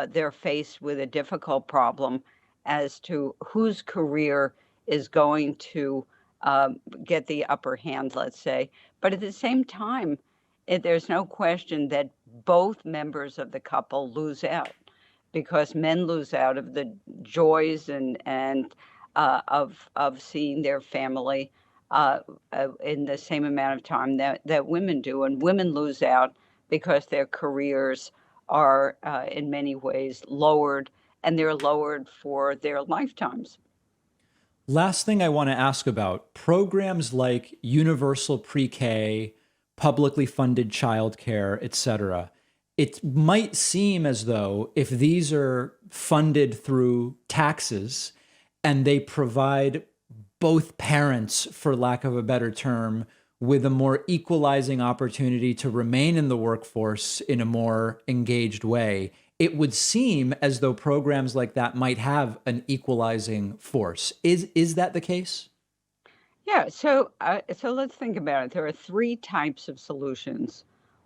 they're faced with a difficult problem as to whose career is going to get the upper hand, let's say. But at the same time, there's no question that both members of the couple lose out, because men lose out of the joys and of seeing their family in the same amount of time that women do, and women lose out because their careers are in many ways lowered, and they're lowered for their lifetimes. Last thing I want to ask about programs like universal pre-K, publicly funded childcare, et cetera. It might seem as though if these are funded through taxes and they provide both parents, for lack of a better term, with a more equalizing opportunity to remain in the workforce in a more engaged way, it would seem as though programs like that might have an equalizing force. Is that the case? Yeah, so let's think about it. There are three types of solutions.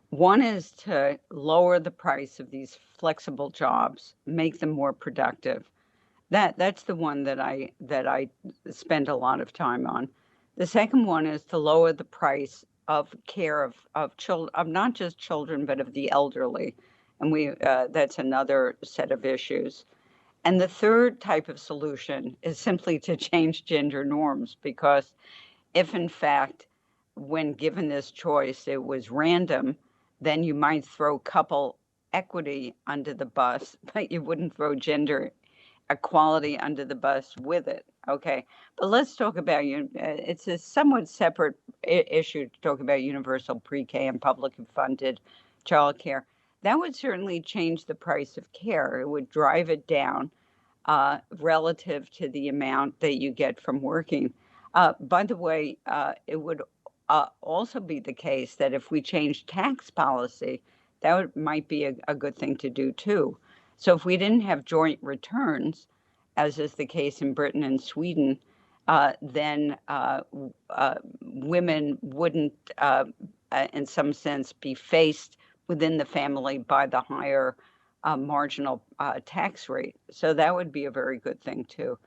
One is to lower the price of these flexible jobs, make them more productive. That's the one that I spend a lot of time on. The second one is to lower the price of care of children, of not just children, but of the elderly. And that's another set of issues. And the third type of solution is simply to change gender norms, because if in fact, when given this choice, it was random, then you might throw couple equity under the bus, but you wouldn't throw gender equality under the bus with it. Okay, but let's talk about it's a somewhat separate issue to talk about universal pre-K and publicly funded childcare. That would certainly change the price of care. It would drive it down relative to the amount that you get from working. By the way, it would also be the case that if we change tax policy, might be a good thing to do too. So if we didn't have joint returns, as is the case in Britain and Sweden, then women wouldn't, in some sense, be faced within the family by the higher marginal tax rate. So that would be a very good thing too.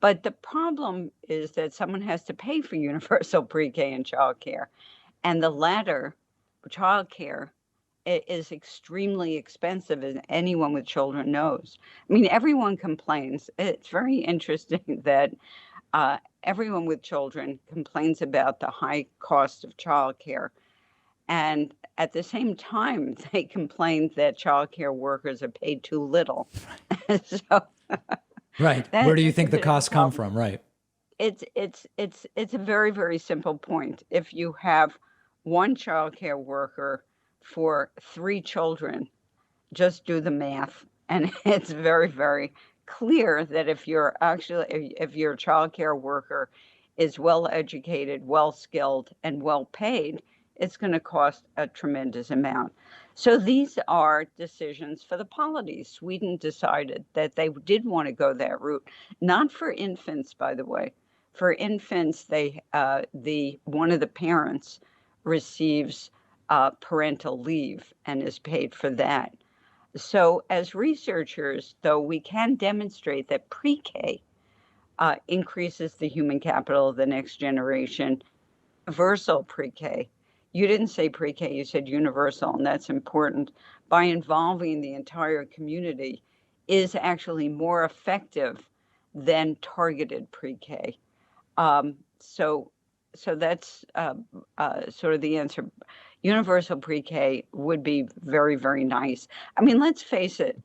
But the problem is that someone has to pay for universal pre-K and childcare. And the latter, childcare, is extremely expensive, as anyone with children knows. I mean, everyone complains. It's very interesting that everyone with children complains about the high cost of childcare. And at the same time, they complain that childcare workers are paid too little. So, right. Where do you think the costs come from? Right. It's a very, very simple point. If you have one childcare worker for 3 children, just do the math. And it's very, very clear that if your childcare worker is well educated, well skilled, and well paid, it's going to cost a tremendous amount. So these are decisions for the polities. Sweden decided that they did want to go that route, not for infants, by the way. For infants, one of the parents receives parental leave and is paid for that. So as researchers, though, we can demonstrate that pre-K increases the human capital of the next generation. Universal pre-K, you didn't say pre-K, you said universal, and that's important, by involving the entire community is actually more effective than targeted pre-K. So that's sort of the answer. Universal pre-K would be very, very nice. I mean, let's face it,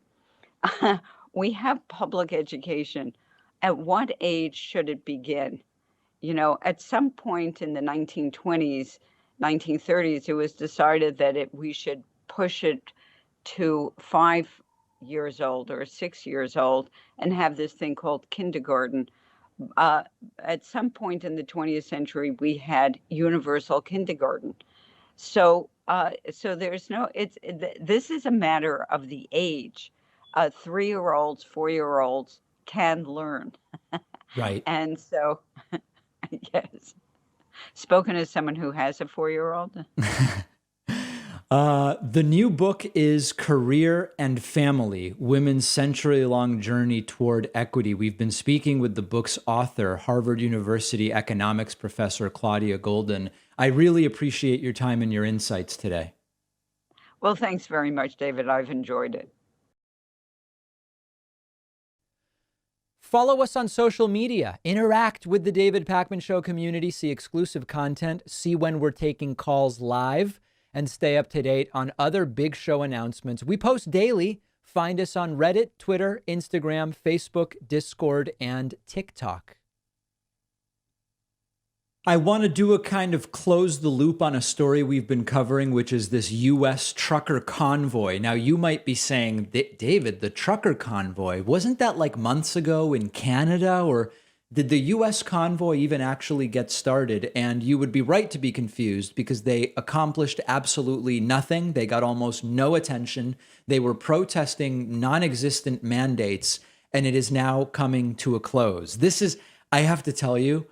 we have public education. At what age should it begin? You know, at some point in the 1920s, 1930s, it was decided that we should push it to 5 years old or 6 years old and have this thing called kindergarten. At some point in the 20th century, we had universal kindergarten. So, so there's no. This is a matter of the age. 3-year-olds, 4-year-olds can learn, Right. and so yes. Spoken as someone who has a 4-year-old. The new book is Career and Family, Women's Century-Long Journey Toward Equity. We've been speaking with the book's author, Harvard University economics professor Claudia Goldin. I really appreciate your time and your insights today. Well, thanks very much, David. I've enjoyed it. Follow us on social media. Interact with the David Pakman Show community. See exclusive content. See when we're taking calls live. And stay up to date on other big show announcements. We post daily. Find us on Reddit, Twitter, Instagram, Facebook, Discord, and TikTok. I want to do a kind of close the loop on a story we've been covering, which is this U.S. trucker convoy. Now, you might be saying, David, the trucker convoy, wasn't that like months ago in Canada? Or did the U.S. convoy even actually get started? And you would be right to be confused because they accomplished absolutely nothing. They got almost no attention. They were protesting non-existent mandates, and it is now coming to a close. This is, I have to tell you,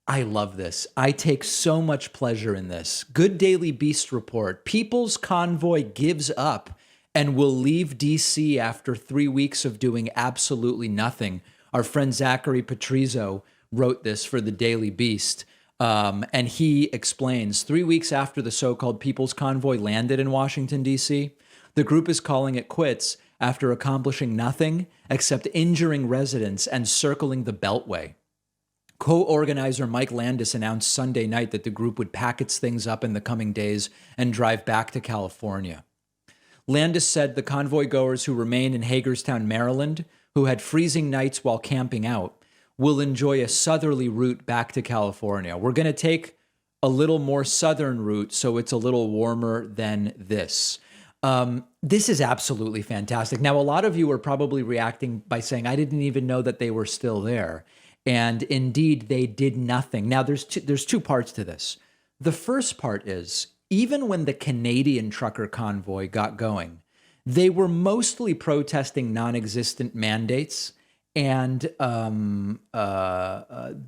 I love this. I take so much pleasure in this. Good Daily Beast report. People's Convoy gives up and will leave D.C. after 3 weeks of doing absolutely nothing. Our friend Zachary Patrizzo wrote this for the Daily Beast. And he explains 3 weeks after the so-called People's Convoy landed in Washington, D.C., the group is calling it quits after accomplishing nothing except injuring residents and circling the Beltway. Co-organizer Mike Landis announced Sunday night that the group would pack its things up in the coming days and drive back to California. Landis said the convoy goers who remain in Hagerstown, Maryland, who had freezing nights while camping out, will enjoy a southerly route back to California. We're going to take a little more southern route, so it's a little warmer than this. This is absolutely fantastic. Now, a lot of you are probably reacting by saying, I didn't even know that they were still there. And indeed, they did nothing. Now, there's two parts to this. The first part is, even when the Canadian trucker convoy got going, they were mostly protesting non-existent mandates. And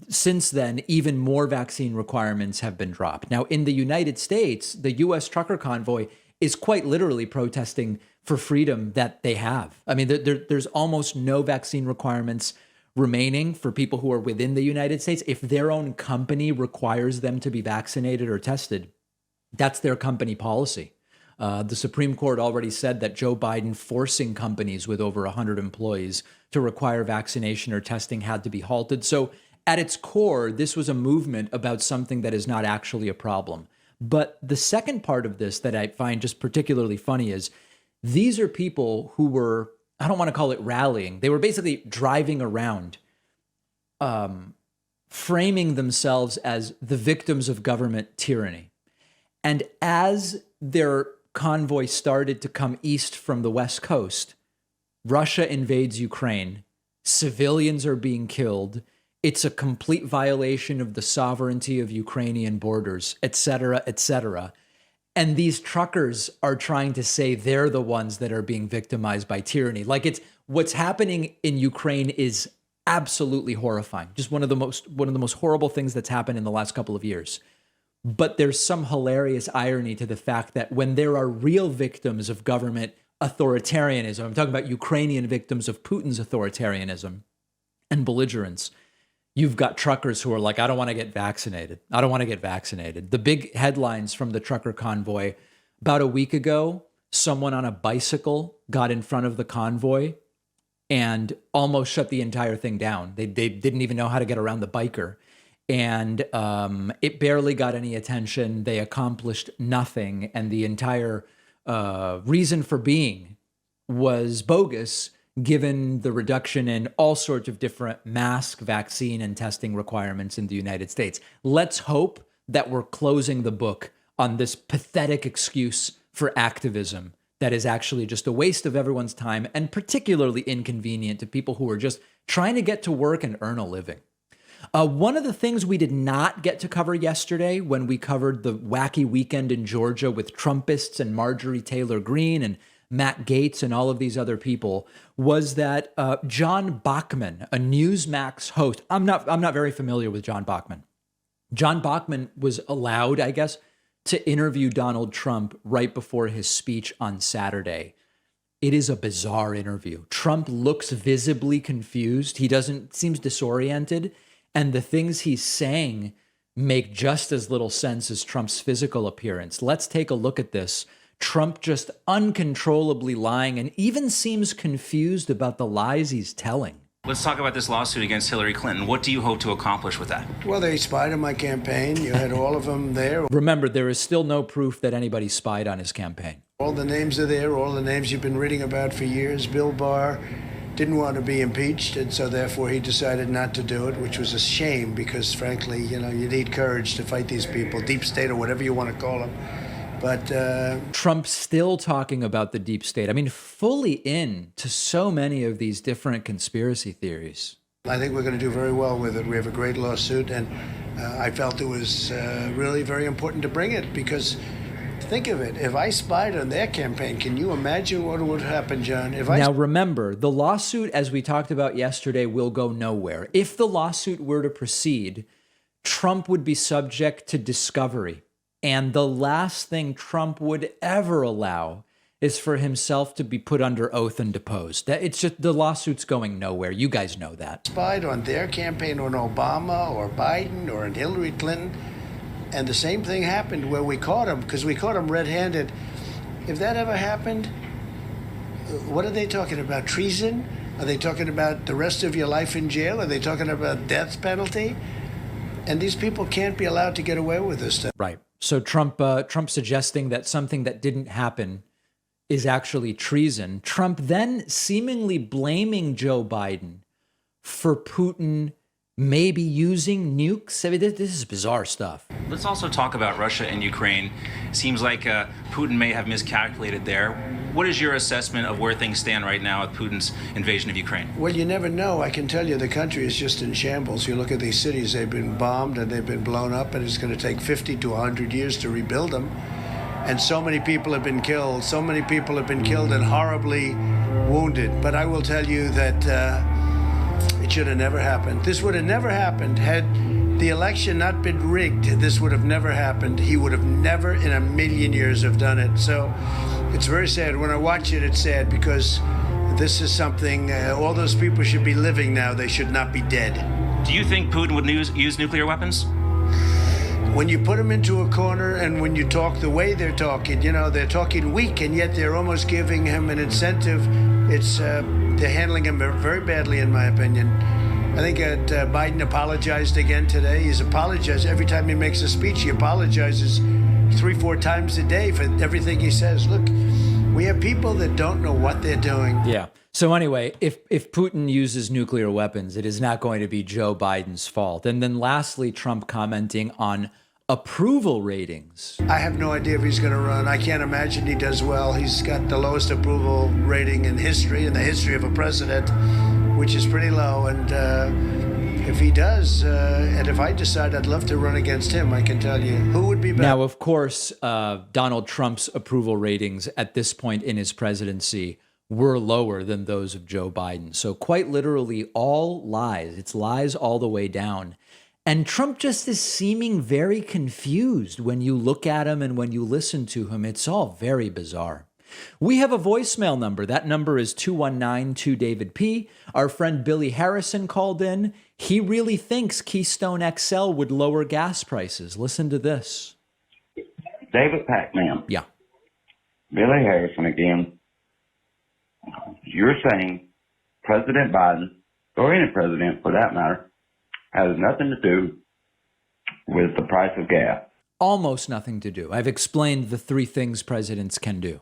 since then, even more vaccine requirements have been dropped. Now, in the United States, the U.S. trucker convoy is quite literally protesting for freedom that they have. I mean, there's almost no vaccine requirements remaining for people who are within the United States. If their own company requires them to be vaccinated or tested, that's their company policy. The Supreme Court already said that Joe Biden forcing companies with over 100 employees to require vaccination or testing had to be halted. So at its core, this was a movement about something that is not actually a problem. But the second part of this that I find just particularly funny is these are people who were, I don't want to call it rallying. They were basically driving around, framing themselves as the victims of government tyranny. And as their convoy started to come east from the West Coast, Russia invades Ukraine. Civilians are being killed. It's a complete violation of the sovereignty of Ukrainian borders, et cetera, et cetera. And these truckers are trying to say they're the ones that are being victimized by tyranny. Like, it's what's happening in Ukraine is absolutely horrifying. Just one of the most horrible things that's happened in the last couple of years. But there's some hilarious irony to the fact that when there are real victims of government authoritarianism, I'm talking about Ukrainian victims of Putin's authoritarianism and belligerence, you've got truckers who are like, I don't want to get vaccinated. I don't want to get vaccinated. The big headlines from the trucker convoy, about a week ago, someone on a bicycle got in front of the convoy and almost shut the entire thing down. They didn't even know how to get around the biker. And it barely got any attention. They accomplished nothing. And the entire reason for being was bogus, given the reduction in all sorts of different mask, vaccine, and testing requirements in the United States. Let's hope that we're closing the book on this pathetic excuse for activism that is actually just a waste of everyone's time and particularly inconvenient to people who are just trying to get to work and earn a living. One of the things we did not get to cover yesterday when we covered the wacky weekend in Georgia with Trumpists and Marjorie Taylor Greene and Matt Gaetz and all of these other people was that John Bachman, a Newsmax host, I'm not very familiar with John Bachman. John Bachman was allowed, I guess, to interview Donald Trump right before his speech on Saturday. It is a bizarre interview. Trump looks visibly confused. He seems disoriented. And the things he's saying make just as little sense as Trump's physical appearance. Let's take a look at this. Trump just uncontrollably lying and even seems confused about the lies he's telling. Let's talk about this lawsuit against Hillary Clinton. What do you hope to accomplish with that? Well, they spied on my campaign. You had all of them there. Remember, there is still no proof that anybody spied on his campaign. All the names are there, all the names you've been reading about for years. Bill Barr didn't want to be impeached, and so therefore he decided not to do it, which was a shame because, frankly, you need courage to fight these people, deep state or whatever you want to call them. But Trump's still talking about the deep state. I mean, fully in to so many of these different conspiracy theories. I think we're going to do very well with it. We have a great lawsuit, and I felt it was really very important to bring it because think of it. If I spied on their campaign, can you imagine what would happen, John? Now, remember, the lawsuit, as we talked about yesterday, will go nowhere. If the lawsuit were to proceed, Trump would be subject to discovery. And the last thing Trump would ever allow is for himself to be put under oath and deposed. It's just the lawsuit's going nowhere. You guys know that. Spied on their campaign, on Obama or Biden or on Hillary Clinton. And the same thing happened where we caught him, because we caught him red-handed. If that ever happened, what are they talking about? Treason? Are they talking about the rest of your life in jail? Are they talking about death penalty? And these people can't be allowed to get away with this stuff. Right. So Trump suggesting that something that didn't happen is actually treason. Trump then seemingly blaming Joe Biden for Putin maybe using nukes. I mean, this is bizarre stuff. Let's also talk about Russia and Ukraine. Seems like Putin may have miscalculated there. What is your assessment of where things stand right now with Putin's invasion of Ukraine? Well, you never know. I can tell you the country is just in shambles. You look at these cities, they've been bombed and they've been blown up, and it's going to take 50 to 100 years to rebuild them. And so many people have been killed. So many people have been killed and horribly wounded. But I will tell you that it should have never happened. This would have never happened had the election not been rigged. This would have never happened. He would have never in a million years have done it. So it's very sad. When I watch it, it's sad because this is something all those people should be living now. They should not be dead. Do you think Putin would use nuclear weapons? When you put them into a corner and when you talk the way they're talking, they're talking weak and yet they're almost giving him an incentive. They're handling him very badly, in my opinion. I think that Biden apologized again today. He's apologized every time he makes a speech. He apologizes 3-4 times a day for everything he says. Look, we have people that don't know what they're doing. Yeah. So anyway, if Putin uses nuclear weapons, it is not going to be Joe Biden's fault. And then lastly, Trump commenting on approval ratings. I have no idea if he's going to run. I can't imagine he does well. He's got the lowest approval rating in history, in the history of a president, which is pretty low. And if he does, and if I decide I'd love to run against him, I can tell you who would be better. Now, of course, Donald Trump's approval ratings at this point in his presidency were lower than those of Joe Biden. So quite literally all lies. It's lies all the way down. And Trump just is seeming very confused when you look at him and when you listen to him. It's all very bizarre. We have a voicemail number. That number is 219-2-DAVID-P. Our friend Billy Harrison called in. He really thinks Keystone XL would lower gas prices. Listen to this. David Pac-Man. Yeah. Billy Harrison again. You're saying President Biden, or any president for that matter, has nothing to do with the price of gas. Almost nothing to do. I've explained the 3 things presidents can do.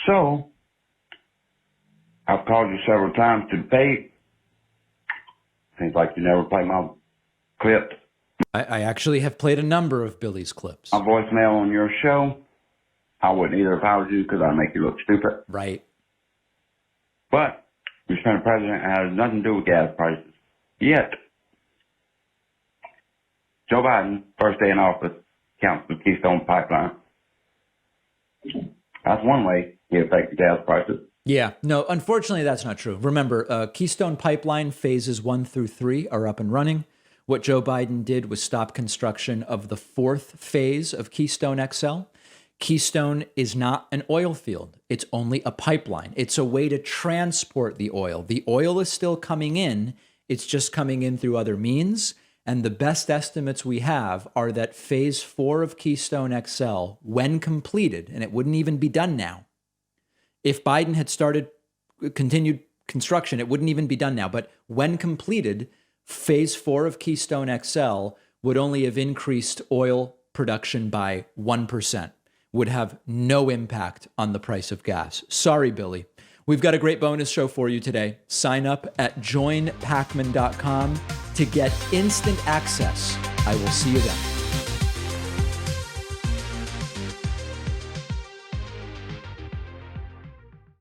So, I've called you several times to debate. Seems like you never play my clip. I actually have played a number of Billy's clips. A voicemail on your show, I wouldn't either if I was you because I'd make you look stupid. Right. But Mr. President, it has nothing to do with gas prices. Yet, Joe Biden, first day in office, counts the Keystone Pipeline. That's one way he affected gas prices. Yeah, no, unfortunately, that's not true. Remember, Keystone Pipeline phases 1 through 3 are up and running. What Joe Biden did was stop construction of the 4th phase of Keystone XL. Keystone is not an oil field. It's only a pipeline. It's a way to transport the oil. The oil is still coming in. It's just coming in through other means. And the best estimates we have are that phase 4 of Keystone XL, when completed, and it wouldn't even be done now. If Biden had continued construction, it wouldn't even be done now. But when completed, phase 4 of Keystone XL would only have increased oil production by 1%, would have no impact on the price of gas. Sorry, Billy. We've got a great bonus show for you today. Sign up at joinpacman.com to get instant access. I will see you then.